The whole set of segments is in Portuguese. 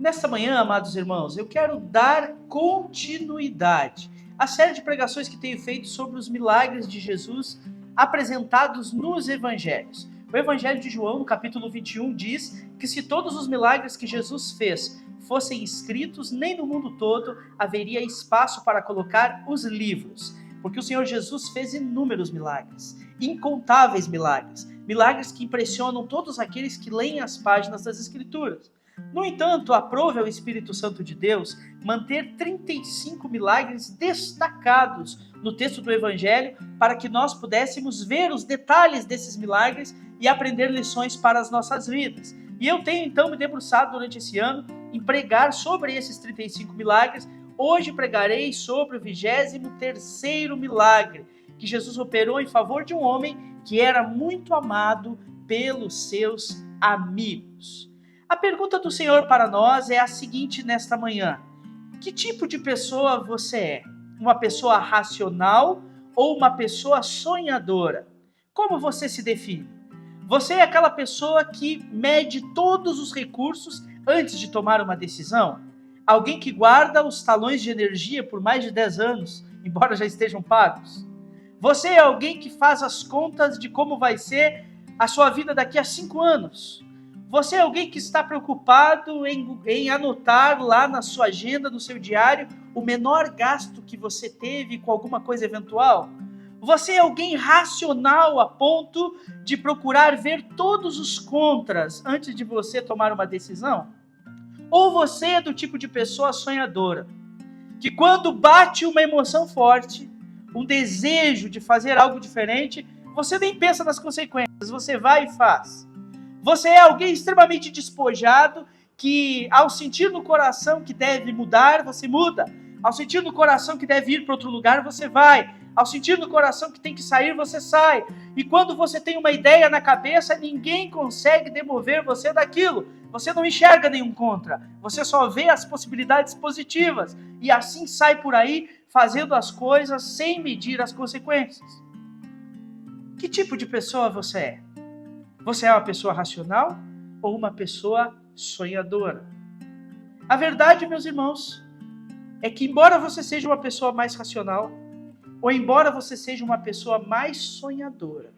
Nesta manhã, amados irmãos, eu quero dar continuidade à série de pregações que tenho feito sobre os milagres de Jesus apresentados nos evangelhos. O Evangelho de João, no capítulo 21, diz que se todos os milagres que Jesus fez fossem escritos, nem no mundo todo haveria espaço para colocar os livros. Porque o Senhor Jesus fez inúmeros milagres, incontáveis milagres, milagres que impressionam todos aqueles que leem as páginas das Escrituras. No entanto, aprove ao Espírito Santo de Deus manter 35 milagres destacados no texto do Evangelho para que nós pudéssemos ver os detalhes desses milagres e aprender lições para as nossas vidas. E eu tenho então me debruçado durante esse ano em pregar sobre esses 35 milagres. Hoje pregarei sobre o 23º milagre que Jesus operou em favor de um homem que era muito amado pelos seus amigos. A pergunta do Senhor para nós é a seguinte nesta manhã: que tipo de pessoa você é? Uma pessoa racional ou uma pessoa sonhadora? Como você se define? Você é aquela pessoa que mede todos os recursos antes de tomar uma decisão? Alguém que guarda os talões de energia por mais de 10 anos, embora já estejam pagos? Você é alguém que faz as contas de como vai ser a sua vida daqui a 5 anos? Você é alguém que está preocupado em anotar lá na sua agenda, no seu diário, o menor gasto que você teve com alguma coisa eventual? Você é alguém racional a ponto de procurar ver todos os contras antes de você tomar uma decisão? Ou você é do tipo de pessoa sonhadora, que quando bate uma emoção forte, um desejo de fazer algo diferente, você nem pensa nas consequências, você vai e faz? Você é alguém extremamente despojado, que ao sentir no coração que deve mudar, você muda. Ao sentir no coração que deve ir para outro lugar, você vai. Ao sentir no coração que tem que sair, você sai. E quando você tem uma ideia na cabeça, ninguém consegue demover você daquilo. Você não enxerga nenhum contra. Você só vê as possibilidades positivas. E assim sai por aí, fazendo as coisas sem medir as consequências. Que tipo de pessoa você é? Você é uma pessoa racional ou uma pessoa sonhadora? A verdade, meus irmãos, é que embora você seja uma pessoa mais racional, ou embora você seja uma pessoa mais sonhadora,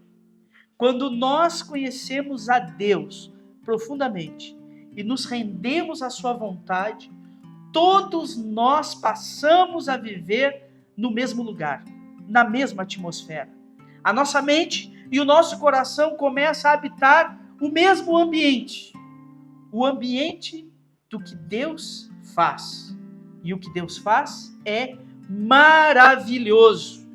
quando nós conhecemos a Deus profundamente e nos rendemos à sua vontade, todos nós passamos a viver no mesmo lugar, na mesma atmosfera. A nossa mente e o nosso coração começam a habitar o mesmo ambiente. O ambiente do que Deus faz. E o que Deus faz é maravilhoso.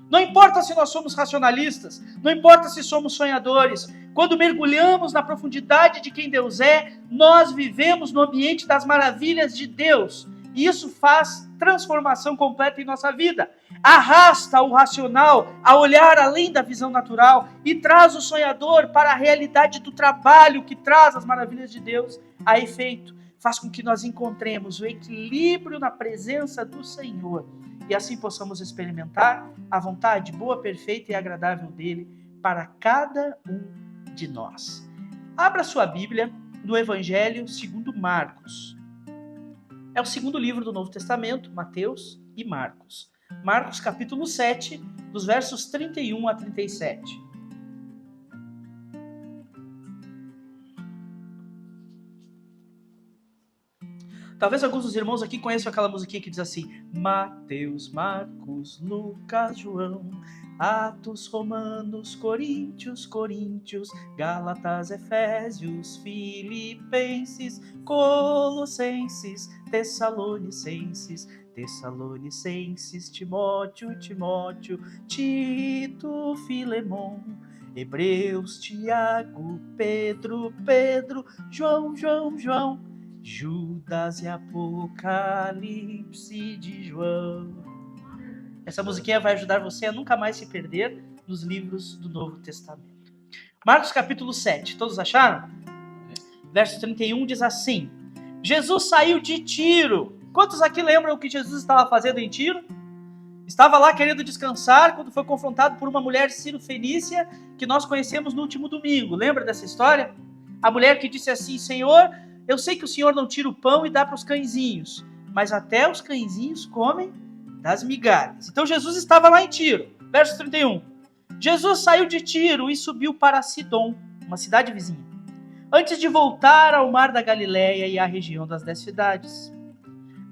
Não importa se nós somos racionalistas, não importa se somos sonhadores, quando mergulhamos na profundidade de quem Deus é, nós vivemos no ambiente das maravilhas de Deus. E isso faz transformação completa em nossa vida. Arrasta o racional a olhar além da visão natural e traz o sonhador para a realidade do trabalho que traz as maravilhas de Deus a efeito. Faz com que nós encontremos o equilíbrio na presença do Senhor e assim possamos experimentar a vontade boa, perfeita e agradável dele para cada um de nós. Abra sua Bíblia no Evangelho segundo Marcos. É o segundo livro do Novo Testamento, Mateus e Marcos. Marcos capítulo 7, dos versos 31 a 37. Talvez alguns dos irmãos aqui conheçam aquela musiquinha que diz assim: Mateus, Marcos, Lucas, João, Atos, Romanos, Coríntios, Gálatas, Efésios, Filipenses, Colossenses, Tessalonicenses, Timóteo, Tito, Filemon, Hebreus, Tiago, Pedro, João, Judas e Apocalipse de João. Essa musiquinha vai ajudar você a nunca mais se perder nos livros do Novo Testamento. Marcos capítulo 7, todos acharam? Verso 31 diz assim: Jesus saiu de Tiro. Quantos aqui lembram o que Jesus estava fazendo em Tiro? Estava lá querendo descansar quando foi confrontado por uma mulher sírio-fenícia que nós conhecemos no último domingo. Lembra dessa história? A mulher que disse assim: Senhor, Eu sei que o Senhor não tira o pão e dá para os cãezinhos, mas até os cãezinhos comem das migalhas. Então Jesus estava lá em Tiro. Verso 31. Jesus saiu de Tiro e subiu para Sidom, uma cidade vizinha, antes de voltar ao mar da Galileia e à região das 10 cidades.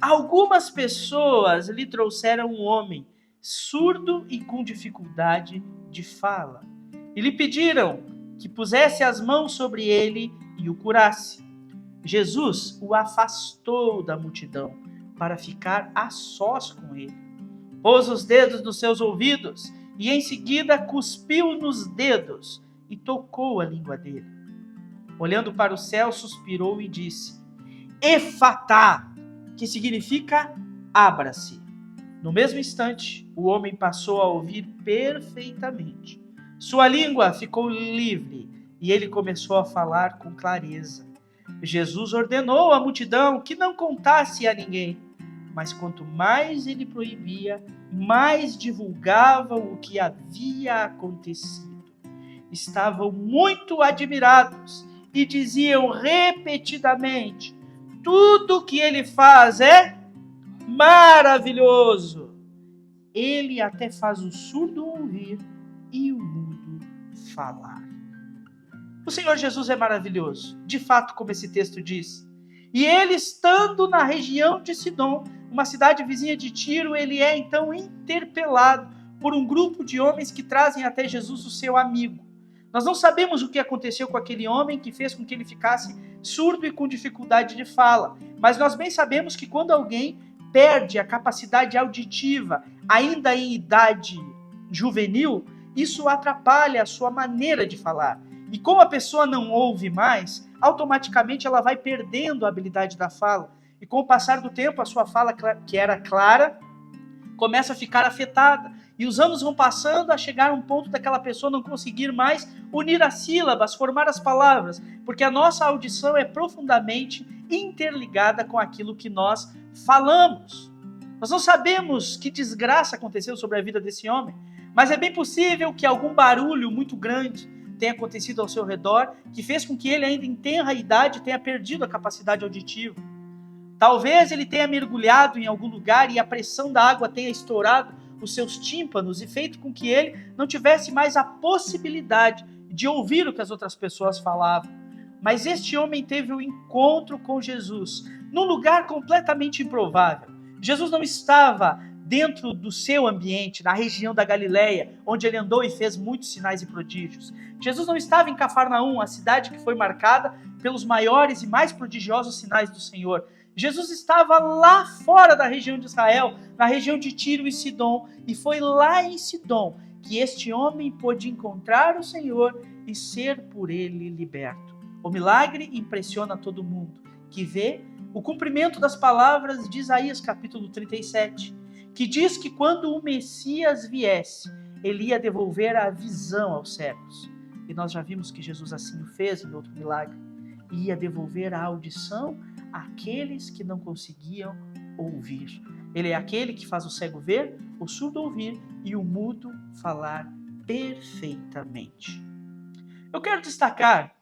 Algumas pessoas lhe trouxeram um homem surdo e com dificuldade de fala, e lhe pediram que pusesse as mãos sobre ele e o curasse. Jesus o afastou da multidão para ficar a sós com ele. Pôs os dedos nos seus ouvidos e em seguida cuspiu nos dedos e tocou a língua dele. Olhando para o céu, suspirou e disse: Efatá, que significa abra-se. No mesmo instante, o homem passou a ouvir perfeitamente. Sua língua ficou livre e ele começou a falar com clareza. Jesus ordenou à multidão que não contasse a ninguém, mas quanto mais ele proibia, mais divulgavam o que havia acontecido. Estavam muito admirados e diziam repetidamente: tudo o que ele faz é maravilhoso. Ele até faz o surdo ouvir e o mudo falar. O Senhor Jesus é maravilhoso, de fato, como esse texto diz. E ele, estando na região de Sidom, uma cidade vizinha de Tiro, ele é então interpelado por um grupo de homens que trazem até Jesus o seu amigo. Nós não sabemos o que aconteceu com aquele homem que fez com que ele ficasse surdo e com dificuldade de fala, mas nós bem sabemos que quando alguém perde a capacidade auditiva, ainda em idade juvenil, isso atrapalha a sua maneira de falar. E como a pessoa não ouve mais, automaticamente ela vai perdendo a habilidade da fala. E com o passar do tempo, a sua fala, que era clara, começa a ficar afetada. E os anos vão passando a chegar a um ponto daquela pessoa não conseguir mais unir as sílabas, formar as palavras, porque a nossa audição é profundamente interligada com aquilo que nós falamos. Nós não sabemos que desgraça aconteceu sobre a vida desse homem, mas é bem possível que algum barulho muito grande tenha acontecido ao seu redor, que fez com que ele, ainda em tenra idade, tenha perdido a capacidade auditiva. Talvez ele tenha mergulhado em algum lugar e a pressão da água tenha estourado os seus tímpanos e feito com que ele não tivesse mais a possibilidade de ouvir o que as outras pessoas falavam. Mas este homem teve um encontro com Jesus, num lugar completamente improvável. Jesus não estava dentro do seu ambiente, na região da Galileia, onde ele andou e fez muitos sinais e prodígios. Jesus não estava em Cafarnaum, a cidade que foi marcada pelos maiores e mais prodigiosos sinais do Senhor. Jesus estava lá fora da região de Israel, na região de Tiro e Sidom, e foi lá em Sidom que este homem pôde encontrar o Senhor e ser por ele liberto. O milagre impressiona todo mundo, que vê o cumprimento das palavras de Isaías capítulo 37, que diz que quando o Messias viesse, ele ia devolver a visão aos cegos. E nós já vimos que Jesus assim o fez em outro milagre. Ia devolver a audição àqueles que não conseguiam ouvir. Ele é aquele que faz o cego ver, o surdo ouvir e o mudo falar perfeitamente. Eu quero destacar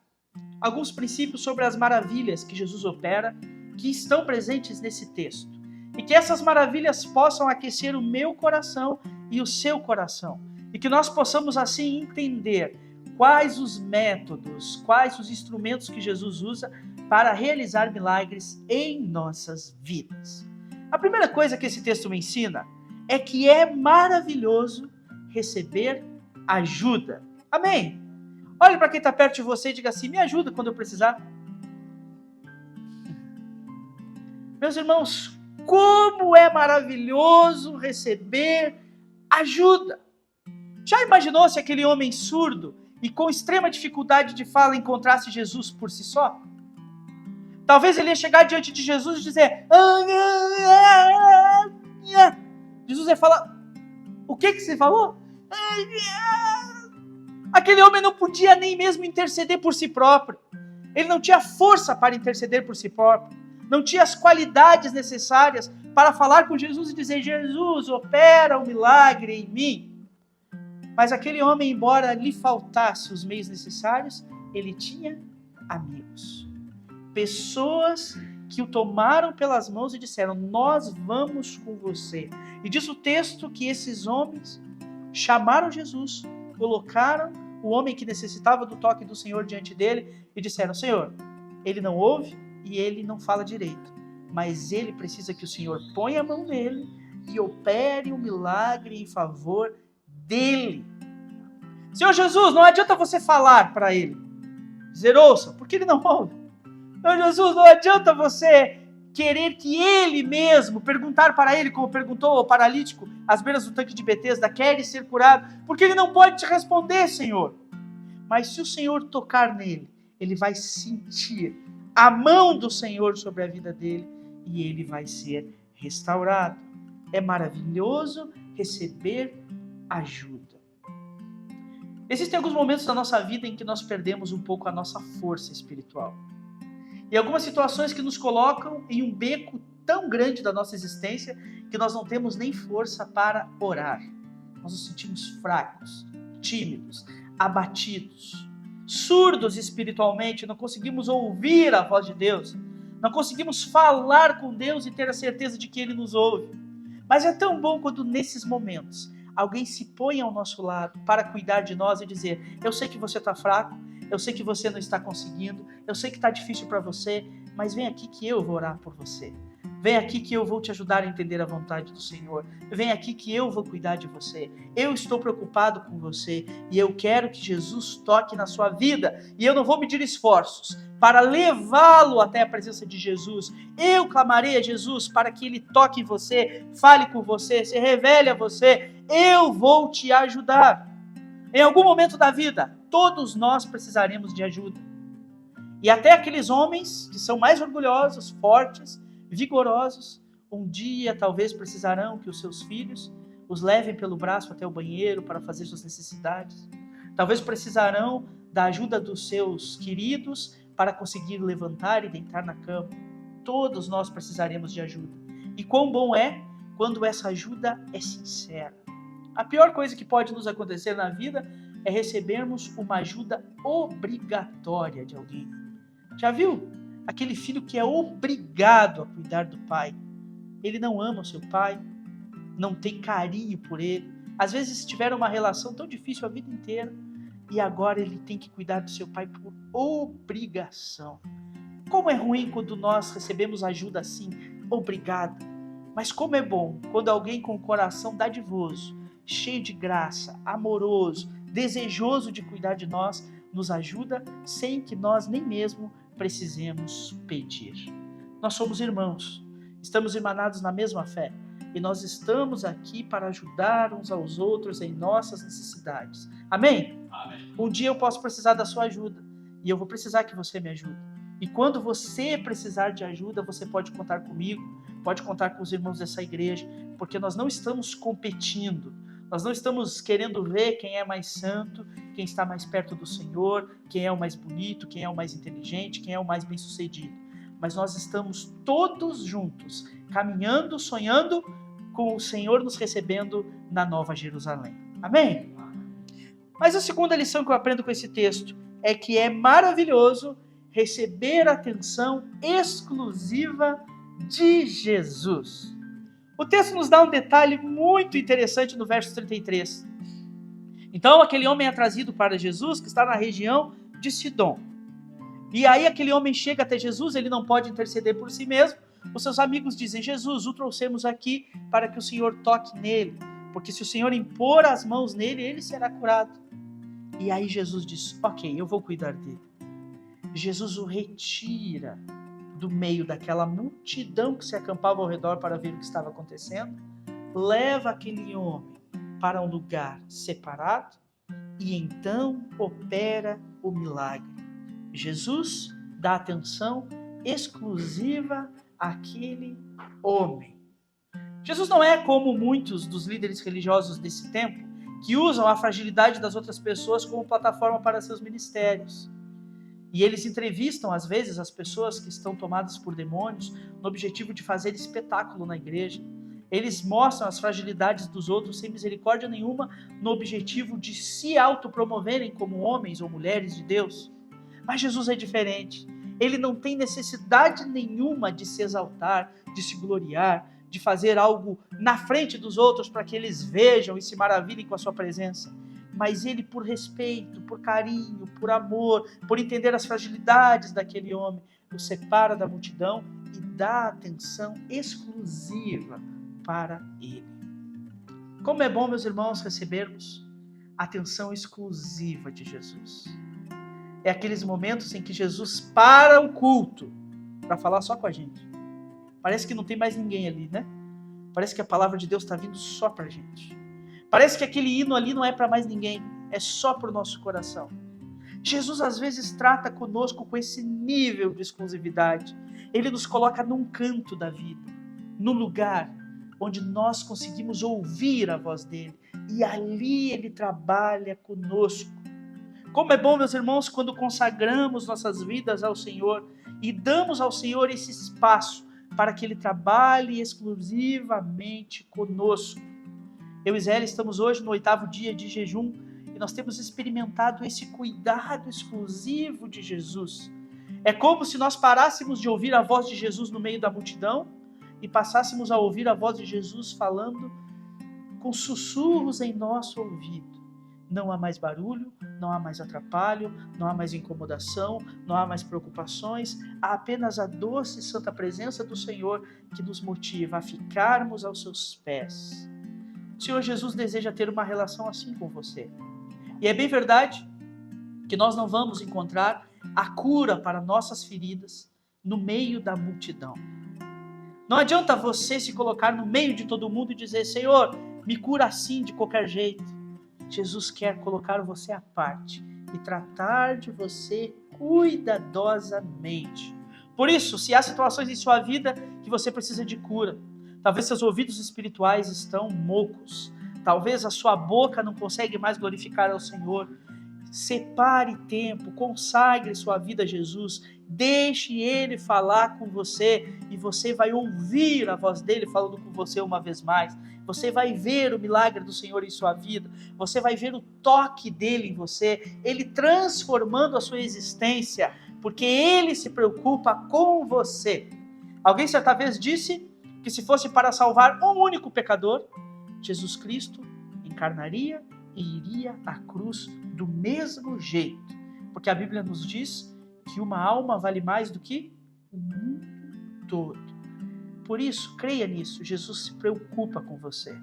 alguns princípios sobre as maravilhas que Jesus opera, que estão presentes nesse texto. E que essas maravilhas possam aquecer o meu coração e o seu coração. E que nós possamos assim entender quais os métodos, quais os instrumentos que Jesus usa para realizar milagres em nossas vidas. A primeira coisa que esse texto me ensina é que é maravilhoso receber ajuda. Amém? Olhe para quem está perto de você e diga assim: me ajuda quando eu precisar. Meus irmãos, como é maravilhoso receber ajuda. Já imaginou se aquele homem surdo e com extrema dificuldade de fala encontrasse Jesus por si só? Talvez ele ia chegar diante de Jesus e dizer: Jesus ia falar: o que você falou? Aquele homem não podia nem mesmo interceder por si próprio. Ele não tinha força para interceder por si próprio. Não tinha as qualidades necessárias para falar com Jesus e dizer: Jesus, opera um milagre em mim. Mas aquele homem, embora lhe faltasse os meios necessários, ele tinha amigos. Pessoas que o tomaram pelas mãos e disseram: nós vamos com você. E diz o texto que esses homens chamaram Jesus, colocaram o homem que necessitava do toque do Senhor diante dele e disseram: Senhor, ele não ouve e ele não fala direito, mas ele precisa que o Senhor ponha a mão nele e opere um milagre em favor dele. Senhor Jesus, não adianta você falar para ele, dizer ouça, porque ele não ouve. Senhor Jesus, não adianta você querer que ele mesmo, perguntar para ele, como perguntou ao paralítico às beiras do tanque de Betesda, quer ser curado, porque ele não pode te responder, Senhor. Mas se o Senhor tocar nele, ele vai sentir a mão do Senhor sobre a vida dele e ele vai ser restaurado. É maravilhoso receber ajuda. Existem alguns momentos da nossa vida em que nós perdemos um pouco a nossa força espiritual. E algumas situações que nos colocam em um beco tão grande da nossa existência que nós não temos nem força para orar. Nós nos sentimos fracos, tímidos, abatidos, surdos espiritualmente, não conseguimos ouvir a voz de Deus, não conseguimos falar com Deus e ter a certeza de que Ele nos ouve. Mas é tão bom quando nesses momentos alguém se põe ao nosso lado para cuidar de nós e dizer: eu sei que você está fraco, eu sei que você não está conseguindo, eu sei que está difícil para você, mas vem aqui que eu vou orar por você. Vem aqui que eu vou te ajudar a entender a vontade do Senhor. Vem aqui que eu vou cuidar de você. Eu estou preocupado com você e eu quero que Jesus toque na sua vida. E eu não vou medir esforços para levá-lo até a presença de Jesus. Eu clamarei a Jesus para que Ele toque em você, fale com você, se revele a você. Eu vou te ajudar. Em algum momento da vida, todos nós precisaremos de ajuda. E até aqueles homens que são mais orgulhosos, fortes, vigorosos, um dia talvez precisarão que os seus filhos os levem pelo braço até o banheiro para fazer suas necessidades. Talvez precisarão da ajuda dos seus queridos para conseguir levantar e deitar na cama. Todos nós precisaremos de ajuda. E quão bom é quando essa ajuda é sincera. A pior coisa que pode nos acontecer na vida é recebermos uma ajuda obrigatória de alguém. Já viu? Aquele filho que é obrigado a cuidar do pai. Ele não ama o seu pai, não tem carinho por ele. Às vezes tiveram uma relação tão difícil a vida inteira e agora ele tem que cuidar do seu pai por obrigação. Como é ruim quando nós recebemos ajuda assim, obrigado. Mas como é bom quando alguém com o coração dadivoso, cheio de graça, amoroso, desejoso de cuidar de nós, nos ajuda sem que nós nem mesmo precisemos pedir. Nós somos irmãos, estamos irmanados na mesma fé e nós estamos aqui para ajudar uns aos outros em nossas necessidades. Amém? Amém. Um dia eu posso precisar da sua ajuda e eu vou precisar que você me ajude. E quando você precisar de ajuda, você pode contar comigo, pode contar com os irmãos dessa igreja, porque nós não estamos competindo. Nós não estamos querendo ver quem é mais santo, quem está mais perto do Senhor, quem é o mais bonito, quem é o mais inteligente, quem é o mais bem-sucedido. Mas nós estamos todos juntos, caminhando, sonhando com o Senhor nos recebendo na Nova Jerusalém. Amém? Mas a segunda lição que eu aprendo com esse texto é que é maravilhoso receber a atenção exclusiva de Jesus. O texto nos dá um detalhe muito interessante no verso 33. Então, aquele homem é trazido para Jesus, que está na região de Sidom. E aí, aquele homem chega até Jesus, ele não pode interceder por si mesmo. Os seus amigos dizem: Jesus, o trouxemos aqui para que o Senhor toque nele, porque se o Senhor impor as mãos nele, ele será curado. E aí Jesus diz: ok, eu vou cuidar dele. Jesus o retira do meio daquela multidão que se acampava ao redor para ver o que estava acontecendo, leva aquele homem para um lugar separado e então opera o milagre. Jesus dá atenção exclusiva àquele homem. Jesus não é como muitos dos líderes religiosos desse tempo que usam a fragilidade das outras pessoas como plataforma para seus ministérios. E eles entrevistam, às vezes, as pessoas que estão tomadas por demônios no objetivo de fazer espetáculo na igreja. Eles mostram as fragilidades dos outros sem misericórdia nenhuma no objetivo de se autopromoverem como homens ou mulheres de Deus. Mas Jesus é diferente. Ele não tem necessidade nenhuma de se exaltar, de se gloriar, de fazer algo na frente dos outros para que eles vejam e se maravilhem com a sua presença. Mas ele, por respeito, por carinho, por amor, por entender as fragilidades daquele homem, o separa da multidão e dá atenção exclusiva para ele. Como é bom, meus irmãos, recebermos a atenção exclusiva de Jesus. É aqueles momentos em que Jesus para o culto para falar só com a gente. Parece que não tem mais ninguém ali, né? Parece que a palavra de Deus está vindo só para a gente. Parece que aquele hino ali não é para mais ninguém, é só para o nosso coração. Jesus às vezes trata conosco com esse nível de exclusividade. Ele nos coloca num canto da vida, num lugar onde nós conseguimos ouvir a voz dele. E ali ele trabalha conosco. Como é bom, meus irmãos, quando consagramos nossas vidas ao Senhor e damos ao Senhor esse espaço para que ele trabalhe exclusivamente conosco. Eu e Zélia estamos hoje no 8º dia de jejum e nós temos experimentado esse cuidado exclusivo de Jesus. É como se nós parássemos de ouvir a voz de Jesus no meio da multidão e passássemos a ouvir a voz de Jesus falando com sussurros em nosso ouvido. Não há mais barulho, não há mais atrapalho, não há mais incomodação, não há mais preocupações, há apenas a doce e santa presença do Senhor que nos motiva a ficarmos aos seus pés. O Senhor Jesus deseja ter uma relação assim com você. E é bem verdade que nós não vamos encontrar a cura para nossas feridas no meio da multidão. Não adianta você se colocar no meio de todo mundo e dizer: Senhor, me cura assim de qualquer jeito. Jesus quer colocar você à parte e tratar de você cuidadosamente. Por isso, se há situações em sua vida que você precisa de cura, talvez seus ouvidos espirituais estão mocos, talvez a sua boca não consegue mais glorificar ao Senhor, separe tempo, consagre sua vida a Jesus, deixe Ele falar com você e você vai ouvir a voz dele falando com você uma vez mais. Você vai ver o milagre do Senhor em sua vida, você vai ver o toque dele em você, ele transformando a sua existência, porque ele se preocupa com você. Alguém certa vez disse que se fosse para salvar um único pecador, Jesus Cristo encarnaria e iria à cruz do mesmo jeito, porque a Bíblia nos diz que uma alma vale mais do que o mundo todo. Por isso, creia nisso, Jesus se preocupa com você.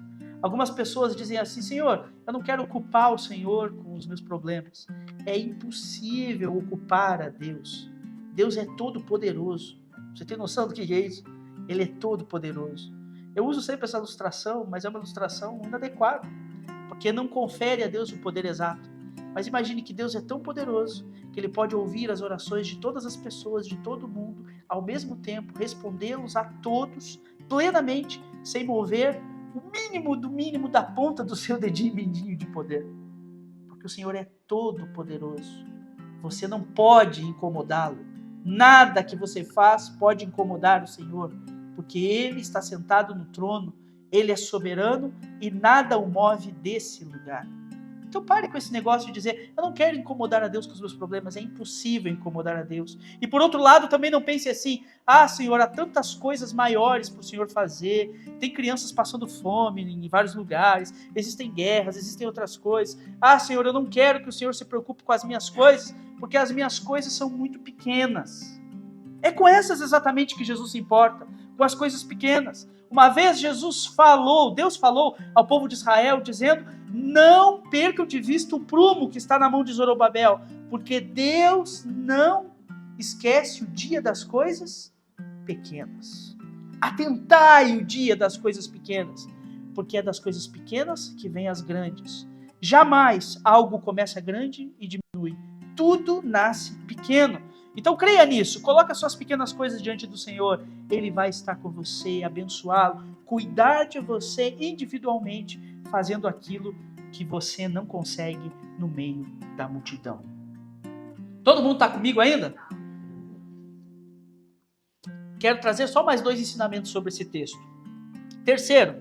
Algumas pessoas dizem assim: Senhor, eu não quero ocupar o Senhor com os meus problemas. É impossível ocupar a Deus. Deus é todo poderoso. Você tem noção do que é isso? Ele é todo poderoso. Eu uso sempre essa ilustração, mas é uma ilustração inadequada, porque não confere a Deus o poder exato. Mas imagine que Deus é tão poderoso que Ele pode ouvir as orações de todas as pessoas, de todo mundo, ao mesmo tempo, respondê-los a todos plenamente, sem mover o mínimo do mínimo da ponta do seu dedinho mindinho de poder. Porque o Senhor é todo poderoso. Você não pode incomodá-lo. Nada que você faz pode incomodar o Senhor, porque Ele está sentado no trono, Ele é soberano e nada o move desse lugar. Então pare com esse negócio de dizer: eu não quero incomodar a Deus com os meus problemas. É impossível incomodar a Deus. E por outro lado, também não pense assim: ah, Senhor, há tantas coisas maiores para o Senhor fazer. Tem crianças passando fome em vários lugares, existem guerras, existem outras coisas. Ah, Senhor, eu não quero que o Senhor se preocupe com as minhas coisas, porque as minhas coisas são muito pequenas. É com essas exatamente que Jesus se importa, com as coisas pequenas. Uma vez Deus falou ao povo de Israel, dizendo: não percam de vista o prumo que está na mão de Zorobabel, porque Deus não esquece o dia das coisas pequenas. Atentai o dia das coisas pequenas, porque é das coisas pequenas que vêm as grandes. Jamais algo começa grande e diminui. Tudo nasce pequeno. Então creia nisso, coloque as suas pequenas coisas diante do Senhor, Ele vai estar com você, abençoá-lo, cuidar de você individualmente, fazendo aquilo que você não consegue no meio da multidão. Todo mundo está comigo ainda? Quero trazer só mais 2 ensinamentos sobre esse texto. Terceiro,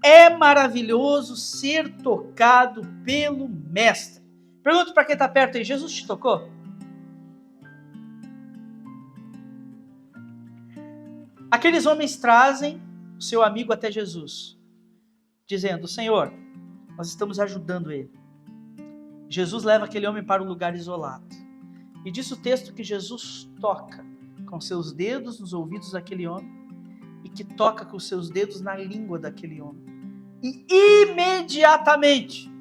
é maravilhoso ser tocado pelo Mestre. Pergunto para quem está perto aí: Jesus te tocou? Aqueles homens trazem o seu amigo até Jesus, dizendo: Senhor, nós estamos ajudando ele. Jesus leva aquele homem para um lugar isolado. E diz o texto que Jesus toca com seus dedos nos ouvidos daquele homem e que toca com seus dedos na língua daquele homem. E imediatamente,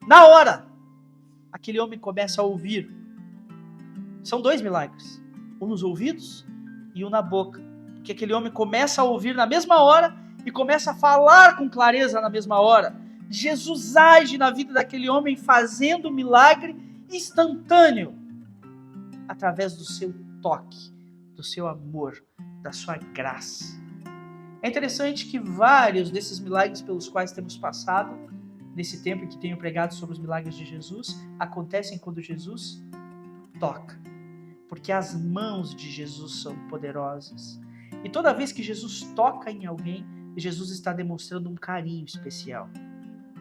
na hora, aquele homem começa a ouvir. São 2 milagres, um nos ouvidos e um na boca, porque aquele homem começa a ouvir na mesma hora e começa a falar com clareza na mesma hora. Jesus age na vida daquele homem fazendo um milagre instantâneo através do seu toque, do seu amor, da sua graça. É interessante que vários desses milagres pelos quais temos passado nesse tempo em que tenho pregado sobre os milagres de Jesus acontecem quando Jesus toca, porque as mãos de Jesus são poderosas. E toda vez que Jesus toca em alguém, Jesus está demonstrando um carinho especial,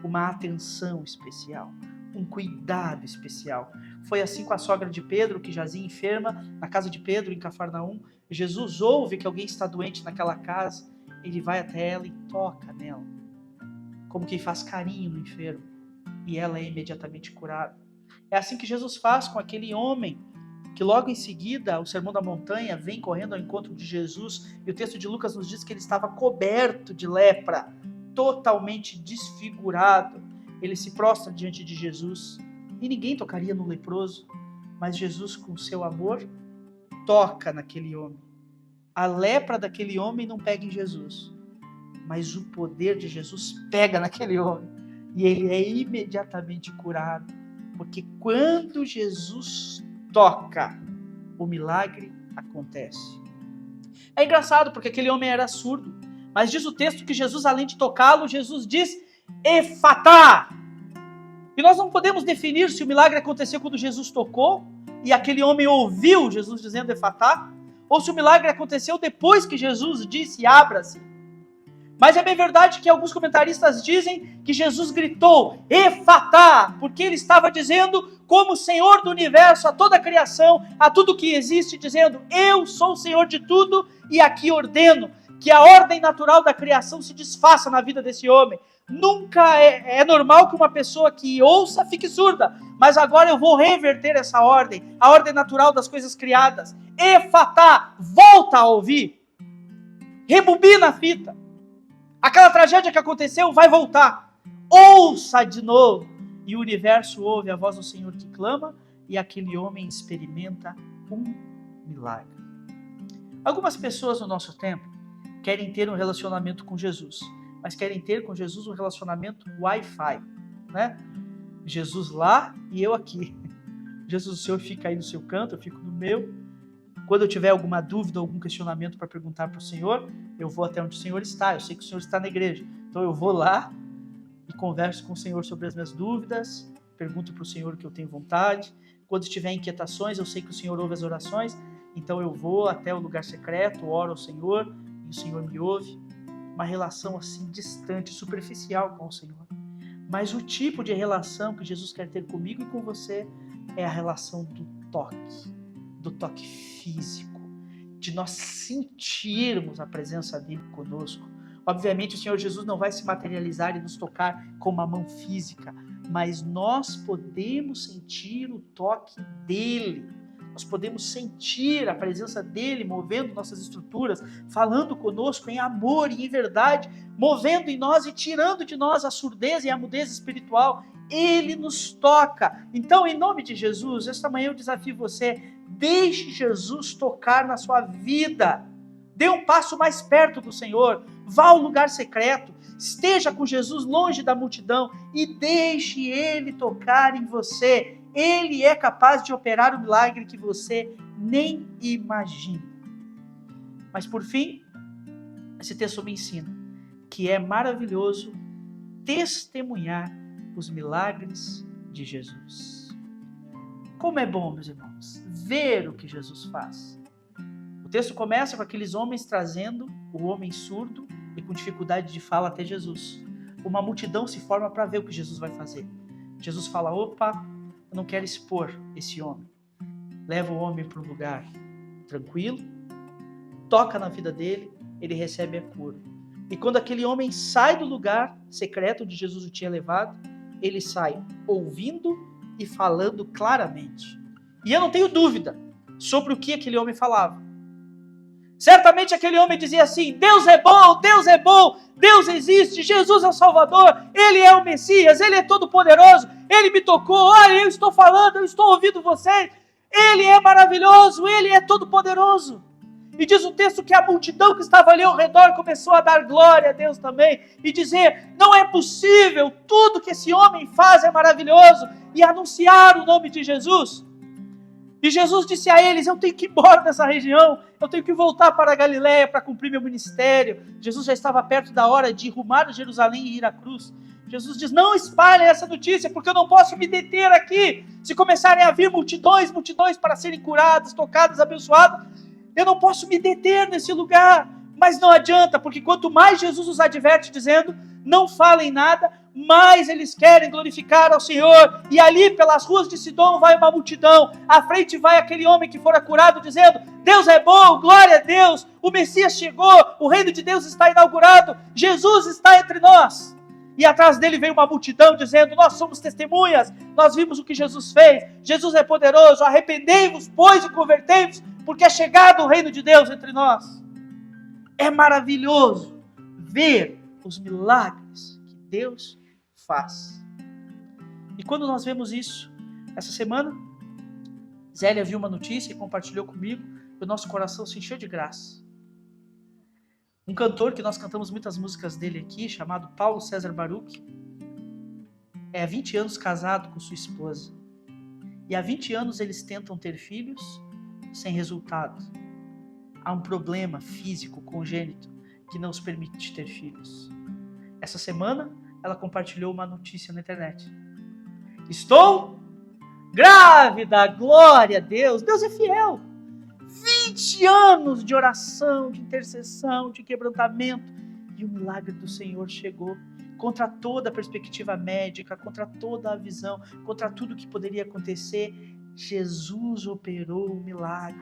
uma atenção especial, um cuidado especial. Foi assim com a sogra de Pedro, que jazia enferma na casa de Pedro, em Cafarnaum. Jesus ouve que alguém está doente naquela casa, ele vai até ela e toca nela, como quem faz carinho no enfermo, e ela é imediatamente curada. É assim que Jesus faz com aquele homem, que logo em seguida, o Sermão da Montanha, vem correndo ao encontro de Jesus, e o texto de Lucas nos diz que ele estava coberto de lepra, totalmente desfigurado. Ele se prostra diante de Jesus, e ninguém tocaria no leproso, mas Jesus, com seu amor, toca naquele homem. A lepra daquele homem não pega em Jesus, mas o poder de Jesus pega naquele homem, e ele é imediatamente curado, porque quando Jesus toca, o milagre acontece. É engraçado, porque aquele homem era surdo, mas diz o texto que Jesus, além de tocá-lo, Jesus diz Efatá. E nós não podemos definir se o milagre aconteceu quando Jesus tocou e aquele homem ouviu Jesus dizendo Efatá, ou se o milagre aconteceu depois que Jesus disse abra-se. Mas é bem verdade que alguns comentaristas dizem que Jesus gritou Efatá, porque ele estava dizendo como Senhor do universo, a toda a criação, a tudo que existe, dizendo: eu sou o Senhor de tudo e aqui ordeno que a ordem natural da criação se desfaça na vida desse homem. Nunca é normal que uma pessoa que ouça fique surda, mas agora eu vou reverter essa ordem, a ordem natural das coisas criadas. Efatá, volta a ouvir, rebobina a fita. Aquela tragédia que aconteceu vai voltar. Ouça de novo. E o universo ouve a voz do Senhor que clama, e aquele homem experimenta um milagre. Algumas pessoas no nosso tempo querem ter um relacionamento com Jesus, mas querem ter com Jesus um relacionamento Wi-Fi, né? Jesus lá e eu aqui. Jesus, o Senhor fica aí no seu canto, eu fico no meu. Quando eu tiver alguma dúvida, algum questionamento para perguntar para o Senhor, eu vou até onde o Senhor está. Eu sei que o Senhor está na igreja, então eu vou lá e converso com o Senhor sobre as minhas dúvidas, pergunto para o Senhor o que eu tenho vontade. Quando tiver inquietações, eu sei que o Senhor ouve as orações, então eu vou até o lugar secreto, oro ao Senhor e o Senhor me ouve. Uma relação assim distante, superficial com o Senhor. Mas o tipo de relação que Jesus quer ter comigo e com você é a relação do toque físico, de nós sentirmos a presença dele conosco. Obviamente o Senhor Jesus não vai se materializar e nos tocar com uma mão física, mas nós podemos sentir o toque dele. Nós podemos sentir a presença dele movendo nossas estruturas, falando conosco em amor e em verdade, movendo em nós e tirando de nós a surdez e a mudez espiritual. Ele nos toca. Então, em nome de Jesus, esta manhã eu desafio você, deixe Jesus tocar na sua vida. Dê um passo mais perto do Senhor, vá ao lugar secreto, esteja com Jesus longe da multidão e deixe Ele tocar em você. Ele é capaz de operar o milagre que você nem imagina. Mas por fim, esse texto me ensina que é maravilhoso testemunhar os milagres de Jesus. Como é bom, meus irmãos, ver o que Jesus faz. O texto começa com aqueles homens trazendo o homem surdo e com dificuldade de fala até Jesus. Uma multidão se forma para ver o que Jesus vai fazer. Jesus fala: opa, eu não quero expor esse homem. Leva o homem para um lugar tranquilo, toca na vida dele, ele recebe a cura. E quando aquele homem sai do lugar secreto onde Jesus o tinha levado, ele sai ouvindo e falando claramente. E eu não tenho dúvida sobre o que aquele homem falava. Certamente aquele homem dizia assim: Deus é bom, Deus é bom, Deus existe, Jesus é o Salvador, Ele é o Messias, Ele é todo poderoso, Ele me tocou, olha, eu estou falando, eu estou ouvindo vocês, Ele é maravilhoso, Ele é todo poderoso. E diz o texto que a multidão que estava ali ao redor começou a dar glória a Deus também, e dizer: não é possível, tudo que esse homem faz é maravilhoso, e anunciar o nome de Jesus. E Jesus disse a eles: eu tenho que ir embora dessa região, eu tenho que voltar para a Galileia para cumprir meu ministério. Jesus já estava perto da hora de rumar a Jerusalém e ir à cruz. Jesus diz: não espalhem essa notícia, porque eu não posso me deter aqui. Se começarem a vir multidões para serem curadas, tocadas, abençoadas, eu não posso me deter nesse lugar. Mas não adianta, porque quanto mais Jesus os adverte dizendo: não falem nada, mais eles querem glorificar ao Senhor. E ali pelas ruas de Sidom vai uma multidão, à frente vai aquele homem que fora curado dizendo: Deus é bom, glória a Deus, o Messias chegou, o reino de Deus está inaugurado, Jesus está entre nós. E atrás dele veio uma multidão dizendo: nós somos testemunhas, nós vimos o que Jesus fez, Jesus é poderoso, arrependei-vos, pois, e convertei-vos, porque é chegado o reino de Deus entre nós. É maravilhoso ver os milagres que Deus faz. E quando nós vemos isso, essa semana, Zélia viu uma notícia e compartilhou comigo, e o nosso coração se encheu de graça. Um cantor que nós cantamos muitas músicas dele aqui, chamado Paulo César Baruch, é há 20 anos casado com sua esposa. E há 20 anos eles tentam ter filhos sem resultado. Há um problema físico congênito que não os permite ter filhos. Essa semana, ela compartilhou uma notícia na internet: estou grávida, glória a Deus, Deus é fiel. 20 anos de oração, de intercessão, de quebrantamento, e o milagre do Senhor chegou. Contra toda a perspectiva médica, contra toda a visão, contra tudo que poderia acontecer, Jesus operou o milagre.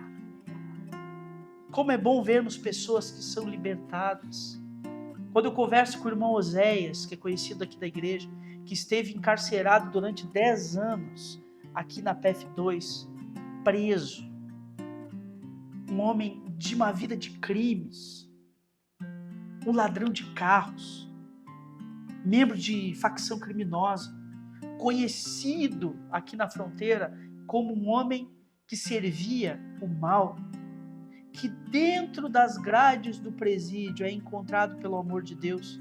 Como é bom vermos pessoas que são libertadas. Quando eu converso com o irmão Oséias, que é conhecido aqui da igreja, que esteve encarcerado durante 10 anos, aqui na PF2, preso, um homem de uma vida de crimes, um ladrão de carros, membro de facção criminosa, conhecido aqui na fronteira como um homem que servia o mal, que dentro das grades do presídio é encontrado pelo amor de Deus,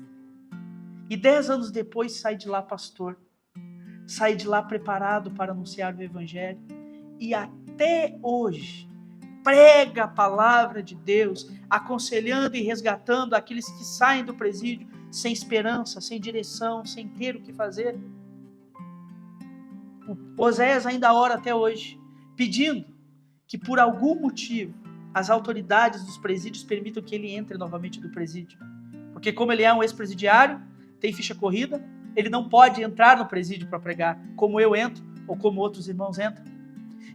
e 10 anos depois sai de lá pastor, sai de lá preparado para anunciar o Evangelho, e até hoje prega a palavra de Deus, aconselhando e resgatando aqueles que saem do presídio sem esperança, sem direção, sem ter o que fazer. O Oséias ainda ora até hoje, pedindo que por algum motivo as autoridades dos presídios permitam que ele entre novamente no presídio. Porque como ele é um ex-presidiário, tem ficha corrida, ele não pode entrar no presídio para pregar, como eu entro, ou como outros irmãos entram.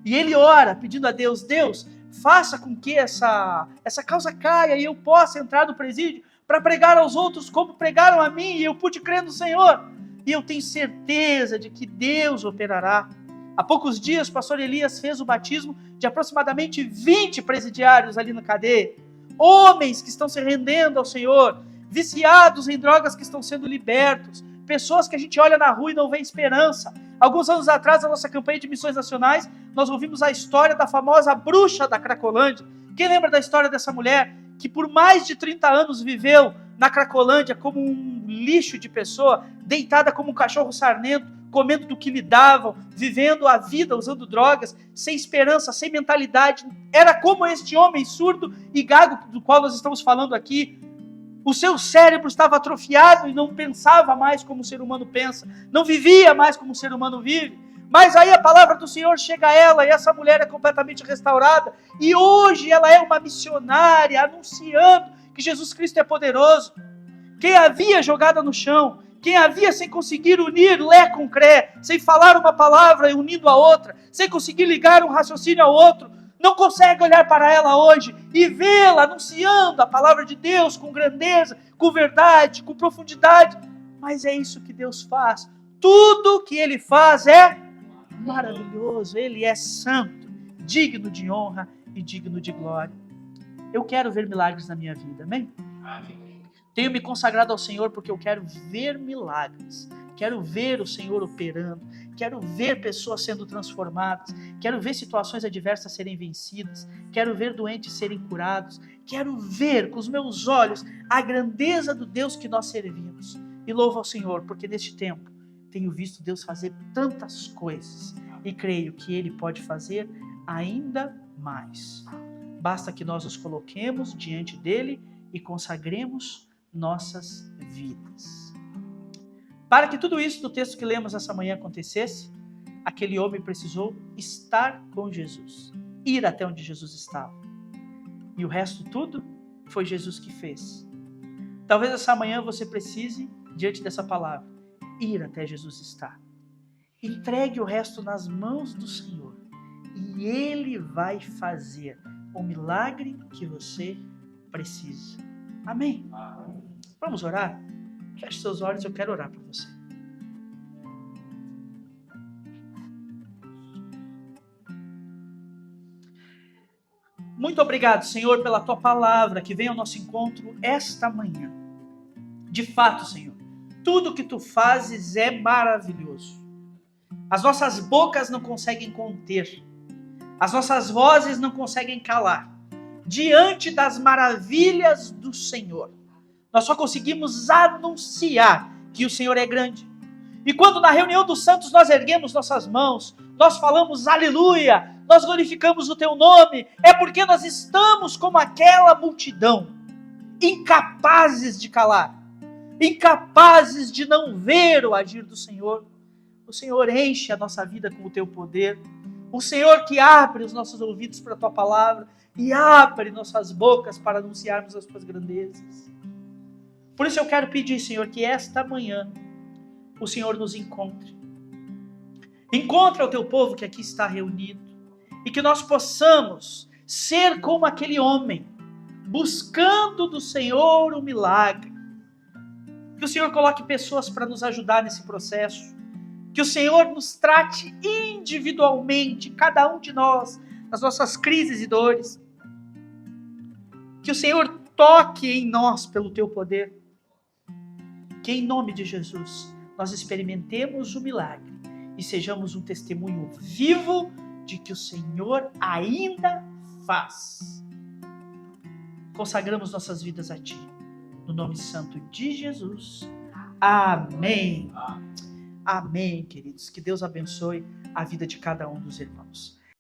E ele ora, pedindo a Deus: Deus, faça com que essa causa caia e eu possa entrar no presídio para pregar aos outros como pregaram a mim, e eu pude crer no Senhor. E eu tenho certeza de que Deus operará. Há poucos dias, o pastor Elias fez o batismo de aproximadamente 20 presidiários ali na cadeia. Homens que estão se rendendo ao Senhor, viciados em drogas que estão sendo libertos, pessoas que a gente olha na rua e não vê esperança. Alguns anos atrás, na nossa campanha de missões nacionais, nós ouvimos a história da famosa bruxa da Cracolândia. Quem lembra da história dessa mulher que por mais de 30 anos viveu na Cracolândia como um lixo de pessoa, deitada como um cachorro sarnento, comendo do que lhe davam, vivendo a vida usando drogas, sem esperança, sem mentalidade? Era como este homem surdo e gago do qual nós estamos falando aqui. O seu cérebro estava atrofiado e não pensava mais como o ser humano pensa, não vivia mais como o ser humano vive. Mas aí a palavra do Senhor chega a ela e essa mulher é completamente restaurada. E hoje ela é uma missionária anunciando que Jesus Cristo é poderoso. Quem havia jogada no chão, quem havia sem conseguir unir Lé com Cré, sem falar uma palavra e unindo a outra, sem conseguir ligar um raciocínio ao outro, não consegue olhar para ela hoje e vê-la anunciando a palavra de Deus com grandeza, com verdade, com profundidade. Mas é isso que Deus faz. Tudo que Ele faz é maravilhoso. Ele é santo, digno de honra e digno de glória. Eu quero ver milagres na minha vida, amém? Tenho me consagrado ao Senhor porque eu quero ver milagres. Quero ver o Senhor operando. Quero ver pessoas sendo transformadas. Quero ver situações adversas serem vencidas. Quero ver doentes serem curados. Quero ver com os meus olhos a grandeza do Deus que nós servimos. E louvo ao Senhor, porque neste tempo tenho visto Deus fazer tantas coisas. E creio que Ele pode fazer ainda mais. Basta que nós nos coloquemos diante dEle e consagremos nossas vidas. Para que tudo isso do texto que lemos essa manhã acontecesse, aquele homem precisou estar com Jesus, ir até onde Jesus estava. E o resto tudo foi Jesus que fez. Talvez essa manhã você precise, diante dessa palavra, ir até Jesus estar. Entregue o resto nas mãos do Senhor e Ele vai fazer o milagre que você precisa. Amém? Vamos orar? Feche seus olhos, eu quero orar por você. Muito obrigado, Senhor, pela Tua palavra que vem ao nosso encontro esta manhã. De fato, Senhor, tudo que Tu fazes é maravilhoso. As nossas bocas não conseguem conter, as nossas vozes não conseguem calar. Diante das maravilhas do Senhor, nós só conseguimos anunciar que o Senhor é grande. E quando na reunião dos santos nós erguemos nossas mãos, nós falamos aleluia, nós glorificamos o Teu nome, é porque nós estamos como aquela multidão, incapazes de calar, incapazes de não ver o agir do Senhor. O Senhor enche a nossa vida com o Teu poder, o Senhor que abre os nossos ouvidos para a Tua palavra e abre nossas bocas para anunciarmos as Tuas grandezas. Por isso eu quero pedir, Senhor, que esta manhã o Senhor nos encontre. Encontra o Teu povo que aqui está reunido e que nós possamos ser como aquele homem, buscando do Senhor o milagre. Que o Senhor coloque pessoas para nos ajudar nesse processo. Que o Senhor nos trate individualmente, cada um de nós, nas nossas crises e dores. Que o Senhor toque em nós pelo Teu poder. Que em nome de Jesus nós experimentemos o milagre e sejamos um testemunho vivo de que o Senhor ainda faz. Consagramos nossas vidas a Ti, no nome santo de Jesus. Amém. Amém, queridos. Que Deus abençoe a vida de cada um dos irmãos.